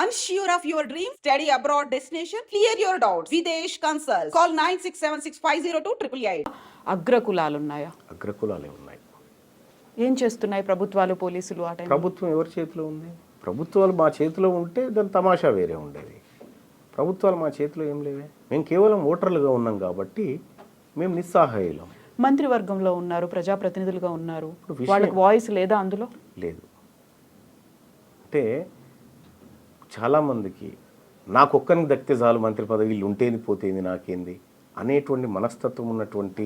Unsure of your dream? Study abroad destination? Clear your doubts. Videsh Consult. Call 9676502888. అగ్రకులాలు ఉన్నాయా? అగ్రకులాలే ఉన్నాయి. ఏం చేస్తున్నాయి ప్రభుత్వాలు, పోలీసులు? ఆ టైం ప్రభుత్వం ఎవరి చేతిలో ఉంది? ప్రభుత్వాలు మా చేతిలో ఉంటే దాని తమాషా వేరే ఉండేది. ప్రభుత్వాలు మా చేతిలో ఏం లేవే. మేము కేవలం ఓటర్లుగా ఉన్నాం కాబట్టి మేము నిస్సహాయులం. మంత్రివర్గంలో ఉన్నారు, ప్రజాప్రతినిధులుగా ఉన్నారు, వాళ్ళకి వాయిస్ లేదా అందులో? లేదు. అంటే చాలామందికి నాకొక్కరికి దక్కితే చాలు మంత్రి పదవి, వీళ్ళు ఉంటేంది పోతేంది నాకేంది అనేటువంటి మనస్తత్వం ఉన్నటువంటి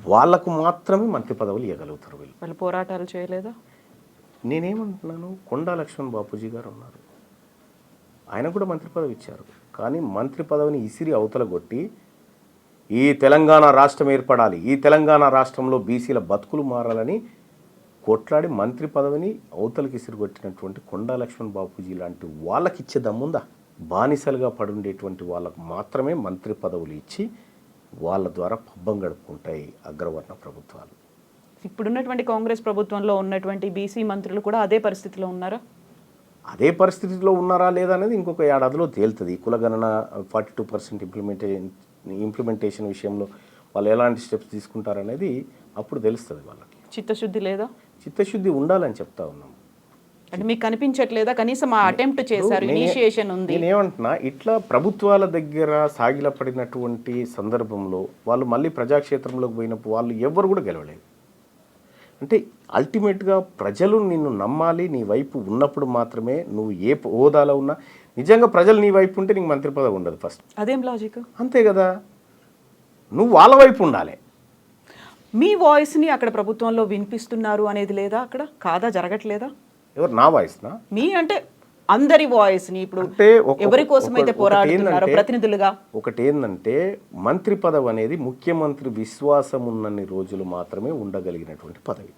వాళ్ళకు మాత్రమే మంత్రి పదవులు ఇవ్వగలుగుతారు. వాళ్ళు పోరాటాలు చేయలేదా? నేనేమంటున్నాను, కొండా లక్ష్మణ్ బాపూజీ గారు ఉన్నారు, ఆయన కూడా మంత్రి పదవి ఇచ్చారు. కానీ మంత్రి పదవిని ఇసిరి అవతల కొట్టి ఈ తెలంగాణ రాష్ట్రం ఏర్పడాలి, ఈ తెలంగాణ రాష్ట్రంలో బీసీల బతుకులు మారాలని కొట్లాడి మంత్రి పదవిని అవతలకి ఇసిరిగొట్టినటువంటి కొండా లక్ష్మణ్ బాపూజీ లాంటి వాళ్ళకి ఇచ్చే దమ్ముందా? బానిసలుగా పడుండేటువంటి వాళ్ళకు మాత్రమే మంత్రి పదవులు ఇచ్చి వాళ్ళ ద్వారా పబ్బం గడుపుకుంటాయి అగ్రవర్ణ ప్రభుత్వాలు. ఇప్పుడున్నటువంటి కాంగ్రెస్ ప్రభుత్వంలో ఉన్నటువంటి బీసీ మంత్రులు కూడా అదే పరిస్థితిలో ఉన్నారా? అదే పరిస్థితిలో ఉన్నారా లేదా అనేది ఇంకొక ఏడాదిలో తేలుతుంది. కులగణన 42% ఇంప్లిమెంటేషన్ విషయంలో వాళ్ళు ఎలాంటి స్టెప్స్ తీసుకుంటారనేది అప్పుడు తెలుస్తుంది వాళ్ళకి. చిత్తశుద్ధి లేదా? చిత్తశుద్ధి ఉండాలని చెప్తా ఉన్నాం. అంటే మీకు కనిపించట్లేదా? కనీసం ఆ అటెంప్ట్ చేశారు, ఇనిషియేషన్ ఉంది. నేనేమంటున్నా, ఇట్లా ప్రభుత్వాల దగ్గర సాగిలపడినటువంటి సందర్భంలో వాళ్ళు మళ్ళీ ప్రజాక్షేత్రంలోకి పోయినప్పుడు వాళ్ళు ఎవరు కూడా గెలవలేదు. అంటే అల్టిమేట్గా ప్రజలు నిన్ను నమ్మాలి, నీ వైపు ఉన్నప్పుడు మాత్రమే నువ్వు ఏ హోదాలో ఉన్నా. నిజంగా ప్రజలు నీ వైపు ఉంటే నీకు మంత్రి పదవి ఉండదు ఫస్ట్. అదేం లాజిక్? అంతే కదా, నువ్వు వాళ్ళ వైపు ఉండాలి. మీ వాయిస్ని అక్కడ ప్రభుత్వంలో వినిపిస్తున్నారు అనేది లేదా? అక్కడ కాదా, జరగట్లేదా? ఎవరు నా వాయిస్నా? మీ అంటే అందరి వాయిస్ని ఇప్పుడు ఎవరి కోసం అయితే పోరాడుతున్నారో ప్రతినిధులుగా. ఒకటి ఏంటంటే, మంత్రి పదవి అనేది ముఖ్యమంత్రి విశ్వాసం ఉన్నన్ని రోజులు మాత్రమే ఉండగలిగినటువంటి పదవి.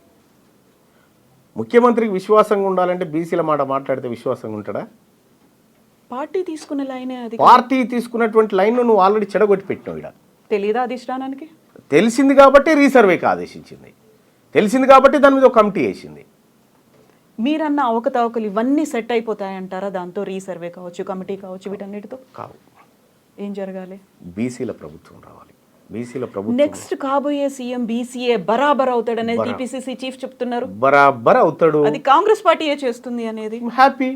ముఖ్యమంత్రికి విశ్వాసంగా ఉండాలంటే బీసీల మాట మాట్లాడితే విశ్వాసంగా ఉంటాడా? పార్టీ తీసుకున్న లైనే అది. పార్టీ తీసుకున్నటువంటి లైన్ నువ్వు ఆల్రెడీ చెడగొట్టి పెట్టినావు. ఇక్కడ తెలీదా అధిష్టానానికి? తెలిసింది కాబట్టి రీసర్వేకి ఆదేశించింది, తెలిసింది కాబట్టి దాని మీద ఒక కమిటీ వేసింది. మీరన్న అవకతవకలు ఇవన్నీ సెట్ అయిపోతాయంటారా దాంతో? రీసర్వే కావచ్చు, కమిటీ కావచ్చు, వీటన్నిటితో కావు. ఏం జరగాలి? బీసీల ప్రభుత్వం రావాలి. బీసీల ప్రభుత్వం నెక్స్ట్ కాబోయే సీఎం బీసీఏ బరాబర్ అవుతాడనేది టీపీసీసీ చీఫ్ చెప్తున్నారు. బరాబర్ అవుతాడు, అది కాంగ్రెస్ పార్టీయే చేస్తుంది అనేది. హ్యాపీ.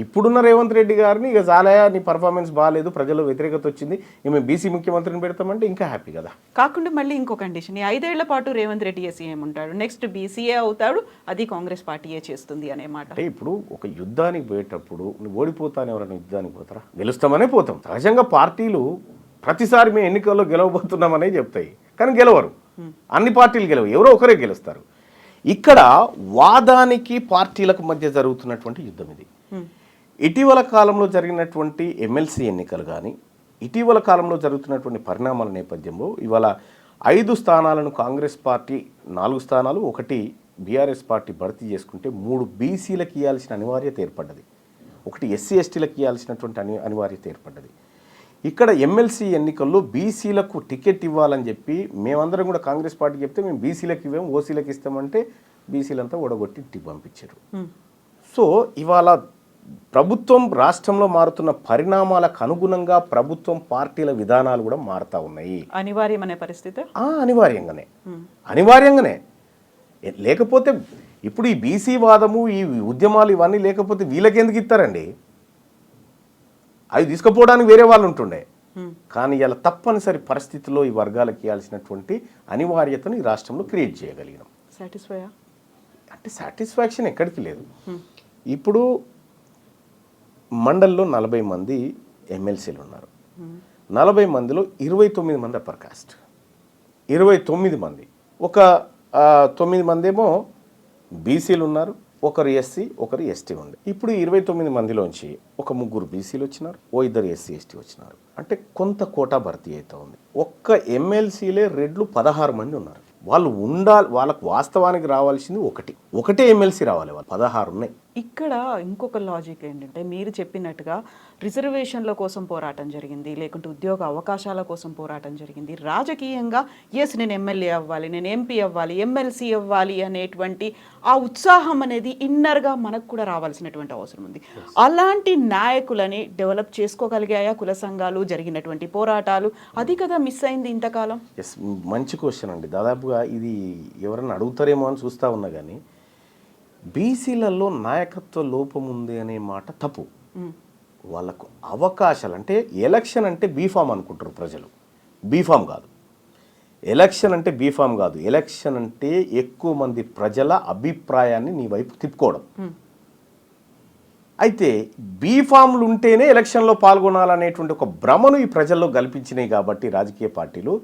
ఇప్పుడున్న రేవంత్ రెడ్డి గారిని ఇక చాలయా, నీ పర్ఫార్మెన్స్ బాగాలేదు, ప్రజల్లో వ్యతిరేకత వచ్చింది, మేము బీసీ ముఖ్యమంత్రిని పెడతామంటే ఇంకా హ్యాపీ కదా. కాకుండా మళ్ళీ ఇంకో కండిషన్, 5 ఏళ్ల పాటు రేవంత్ రెడ్డి సీఎం ఉంటాడు, నెక్స్ట్ బీసీఏ అవుతాడు, అది కాంగ్రెస్ పార్టీయే చేస్తుంది అనే మాట. అంటే ఇప్పుడు ఒక యుద్ధానికి పోయేటప్పుడు నువ్వు ఓడిపోతాను, ఎవరైనా యుద్ధానికి పోతారా? గెలుస్తామనే పోతాం. సహజంగా పార్టీలు ప్రతిసారి మేము ఎన్నికల్లో గెలవబోతున్నామనే చెప్తాయి, కానీ గెలవరు. అన్ని పార్టీలు గెలవు, ఎవరో ఒకరే గెలుస్తారు. ఇక్కడ వాదానికి పార్టీలకు మధ్య జరుగుతున్నటువంటి యుద్ధం ఇది. ఇటీవల కాలంలో జరిగినటువంటి ఎమ్మెల్సీ ఎన్నికలు కానీ, ఇటీవల కాలంలో జరుగుతున్నటువంటి పరిణామాల నేపథ్యంలో ఇవాళ 5 స్థానాలను కాంగ్రెస్ పార్టీ, 4 స్థానాలు, 1 బీఆర్ఎస్ పార్టీ భర్తీ చేసుకుంటే 3 బీసీలకు ఇవ్వాల్సిన అనివార్యత ఏర్పడ్డది, 1 ఎస్సీ ఎస్టీలకు ఇవ్వాల్సినటువంటి అనివార్యత ఏర్పడ్డది. ఇక్కడ ఎమ్మెల్సీ ఎన్నికల్లో బీసీలకు టికెట్ ఇవ్వాలని చెప్పి మేమందరం కూడా కాంగ్రెస్ పార్టీ చెప్తే మేము బీసీలకు ఇవ్వాము, ఓసీలకు ఇస్తామంటే బీసీలంతా ఓడగొట్టి ఇంటికి పంపించారు. సో ఇవాళ ప్రభుత్వం రాష్ట్రంలో మారుతున్న పరిణామాలకు అనుగుణంగా ప్రభుత్వం పార్టీల విధానాలు కూడా మారుతూ ఉన్నాయి. అనివార్యమనే పరిస్థితి. అనివార్యంగానే లేకపోతే ఇప్పుడు ఈ బీసీ వాదము, ఈ ఉద్యమాలు ఇవన్నీ లేకపోతే వీళ్ళకి ఎందుకు ఇస్తారండి? అవి తీసుకుపోవడానికి వేరే వాళ్ళు ఉంటుండే. కానీ ఇలా తప్పనిసరి పరిస్థితుల్లో ఈ వర్గాలకు ఇవ్వాల్సినటువంటి అనివార్యతను ఈ రాష్ట్రంలో క్రియేట్ చేయగలిగినాం. అంటే సాటిస్ఫాక్షన్ ఎక్కడికి లేదు. ఇప్పుడు మండల్లో 40 మంది ఎమ్మెల్సీలు ఉన్నారు. 40 మందిలో 29 మంది అప్పర్ కాస్ట్, 29 మంది, ఒక 9 మంది ఏమో బీసీలు ఉన్నారు, ఒకరు ఎస్సీ, ఒకరు ఎస్టీ ఉంది. ఇప్పుడు 29 మందిలోంచి ఒక 3 బీసీలు వచ్చినారు, 2 ఎస్సీ ఎస్టీ వచ్చినారు. అంటే కొంత కోటా భర్తీ అవుతా ఉంది. ఒక్క ఎమ్మెల్సీలే రెడ్లు 16 మంది ఉన్నారు. వాళ్ళు ఉండాలి, వాళ్ళకు వాస్తవానికి రావాల్సింది ఒకటే ఎమ్మెల్సీ రావాలి. వాళ్ళు 16 ఉన్నాయి. ఇక్కడ ఇంకొక లాజిక్ ఏంటంటే మీరు చెప్పినట్టుగా రిజర్వేషన్ల కోసం పోరాటం జరిగింది, లేకుంటే ఉద్యోగ అవకాశాల కోసం పోరాటం జరిగింది. రాజకీయంగా ఎస్ నేను ఎమ్మెల్యే అవ్వాలి, నేను ఎంపీ అవ్వాలి, ఎమ్మెల్సీ అవ్వాలి అనేటువంటి ఆ ఉత్సాహం అనేది ఇన్నర్గా మనకు కూడా రావాల్సినటువంటి అవసరం ఉంది. అలాంటి నాయకులని డెవలప్ చేసుకోగలిగాయా కుల సంఘాలు, జరిగినటువంటి పోరాటాలు? అది కదా మిస్ అయింది ఇంతకాలం. ఎస్, మంచి క్వశ్చన్ అండి. దాదాపుగా ఇది ఎవరైనా అడుగుతారేమో అని చూస్తూ ఉన్నా కానీ బీసీలలో నాయకత్వ లోపం ఉంది అనే మాట తప్పు. వాళ్ళకు అవకాశాలు అంటే ఎలక్షన్ అంటే బీఫామ్ అనుకుంటారు ప్రజలు. బీఫామ్ కాదు ఎలక్షన్ అంటే, బీఫామ్ కాదు ఎలక్షన్ అంటే ఎక్కువ మంది ప్రజల అభిప్రాయాన్ని నీ వైపు తిప్పుకోవడం. అయితే బీఫామ్లు ఉంటేనే ఎలక్షన్లో పాల్గొనాలనేటువంటి ఒక భ్రమను ఈ ప్రజల్లో కల్పించినాయి కాబట్టి రాజకీయ పార్టీలు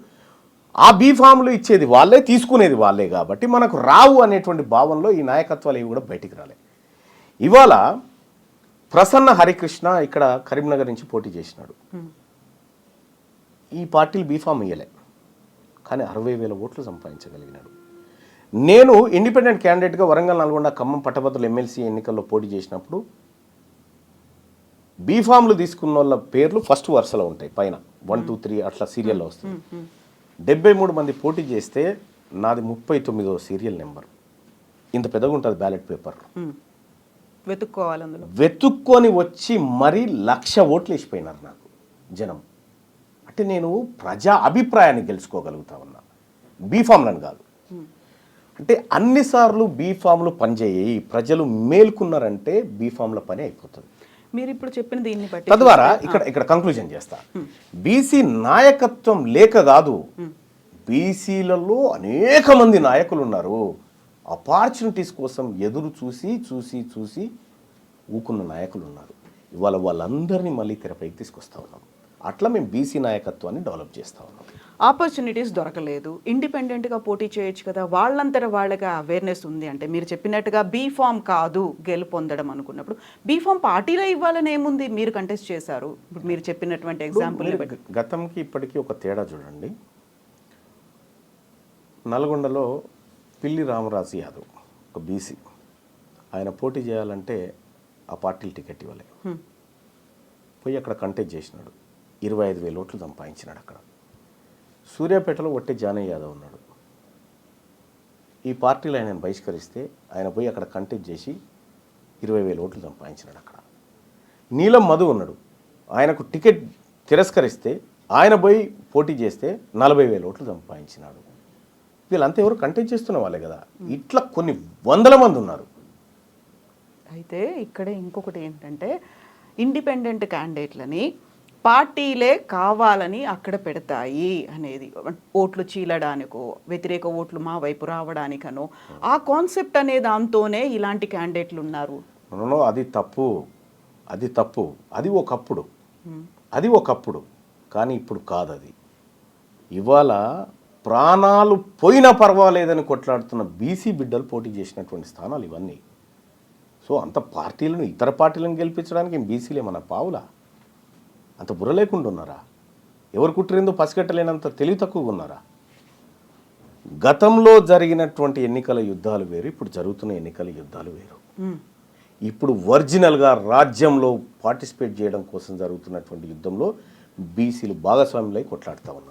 ఆ బీఫామ్లు ఇచ్చేది వాళ్ళే, తీసుకునేది వాళ్ళే కాబట్టి మనకు రావు అనేటువంటి భావనలో ఈ నాయకత్వాలు ఇవి కూడా బయటికి రాలే. ఇవాళ ప్రసన్న హరికృష్ణ ఇక్కడ కరీంనగర్ నుంచి పోటీ చేసినాడు. ఈ పార్టీలు బీఫామ్ ఇయ్యలే, కానీ 60,000 ఓట్లు సంపాదించగలిగినాడు. నేను ఇండిపెండెంట్ క్యాండిడేట్గా వరంగల్, నల్గొండ, ఖమ్మం పట్టభద్రుల ఎమ్మెల్సీ ఎన్నికల్లో పోటీ చేసినప్పుడు బీఫామ్లు తీసుకున్న వాళ్ళ పేర్లు ఫస్ట్ వరుసలో ఉంటాయి, పైన 1, 2, 3 అట్లా సీరియల్లో వస్తుంది. 73 మంది పోటీ చేస్తే నాది 39వ సీరియల్ నెంబర్. ఇంత పెద్దగా ఉంటుంది బ్యాలెట్ పేపర్. వెతుక్కోవాలి, అందులో వెతుక్కొని వచ్చి మరీ 1,00,000 ఓట్లు వేసిపోయినారు నాకు జనం. అంటే నేను ప్రజా అభిప్రాయాన్ని గెలుచుకోగలుగుతా ఉన్నా, బీఫామ్లను కాదు. అంటే అన్నిసార్లు బీఫామ్లు పనిచేయి, ప్రజలు మేల్కున్నారంటే బీఫామ్ల పని అయిపోతుంది. మీరు ఇప్పుడు చెప్పిన దీన్ని బట్టి తద్వారా ఇక్కడ కంక్లూజన్ చేస్తా. బీసీ నాయకత్వం లేక కాదు, బీసీలలో అనేక మంది నాయకులు ఉన్నారు. ఆపర్చునిటీస్ కోసం ఎదురు చూసి ఊకున్న నాయకులు ఉన్నారు. ఇవాళ వాళ్ళందరినీ మళ్ళీ తెరపైకి తీసుకొస్తా ఉన్నాం. అట్లా మేము బీసీ నాయకత్వాన్ని డెవలప్ చేస్తా ఉన్నాం. ఆపర్చునిటీస్ దొరకలేదు, ఇండిపెండెంట్గా పోటీ చేయొచ్చు కదా, వాళ్ళంతట వాళ్ళగా అవేర్నెస్ ఉంది అంటే మీరు చెప్పినట్టుగా బీఫామ్ కాదు గెలుపొందడం అనుకున్నప్పుడు బీఫామ్ పార్టీలో ఇవ్వాలని ఏముంది? మీరు కంటెస్ట్ చేశారు. ఇప్పుడు మీరు చెప్పినటువంటి ఎగ్జాంపుల్ గతంకి ఇప్పటికీ ఒక తేడా చూడండి. నల్గొండలో పిల్లి రామరాజు యాదవ్ ఒక బీసీ, ఆయన పోటీ చేయాలంటే ఆ పార్టీలు టికెట్ ఇవ్వలే. పోయి అక్కడ కంటెస్ట్ చేసినాడు, 25,000 ఓట్లు సంపాదించినాడు. అక్కడ సూర్యాపేటలో ఒట్టే జానయ్య యాదవ్ ఉన్నాడు. ఈ పార్టీలు ఆయన బహిష్కరిస్తే ఆయన పోయి అక్కడ కంటెస్ట్ చేసి 20,000 ఓట్లు సంపాదించినాడు. అక్కడ నీలం మధు ఉన్నాడు, ఆయనకు టికెట్ తిరస్కరిస్తే ఆయన పోయి పోటీ చేస్తే 40,000 ఓట్లు సంపాదించినాడు. వీళ్ళంతా ఎవరు కంటెస్ట్ చేస్తున్న వాళ్ళే కదా. ఇట్లా కొన్ని వందల మంది ఉన్నారు. అయితే ఇక్కడే ఇంకొకటి ఏంటంటే ఇండిపెండెంట్ క్యాండిడేట్లని పార్టీలే కావాలని అక్కడ పెడతాయి అనేది, ఓట్లు చీలడానికో వ్యతిరేక ఓట్లు మా వైపు రావడానికనో ఆ కాన్సెప్ట్ అనే దాంతోనే ఇలాంటి క్యాండిడేట్లు ఉన్నారు. అది తప్పు, అది ఒకప్పుడు కానీ ఇప్పుడు కాదు. అది ఇవాళ ప్రాణాలు పోయినా పర్వాలేదని కొట్లాడుతున్న బీసీ బిడ్డలు పోటీ చేసినటువంటి స్థానాలు ఇవన్నీ. సో అంత పార్టీలను, ఇతర పార్టీలను గెలిపించడానికి బీసీలే మన పావులా? అంత బుర్ర లేకుండా ఉన్నారా? ఎవరు కుట్టిరిందో పసిగట్టలేనంత తెలివి తక్కువగా ఉన్నారా? గతంలో జరిగినటువంటి ఎన్నికల యుద్ధాలు వేరు, ఇప్పుడు జరుగుతున్న ఎన్నికల యుద్ధాలు వేరు. ఇప్పుడు ఒరిజినల్గా రాజ్యంలో పార్టిసిపేట్ చేయడం కోసం జరుగుతున్నటువంటి యుద్ధంలో బీసీలు భాగస్వాములై కొట్లాడుతూ ఉన్నారు.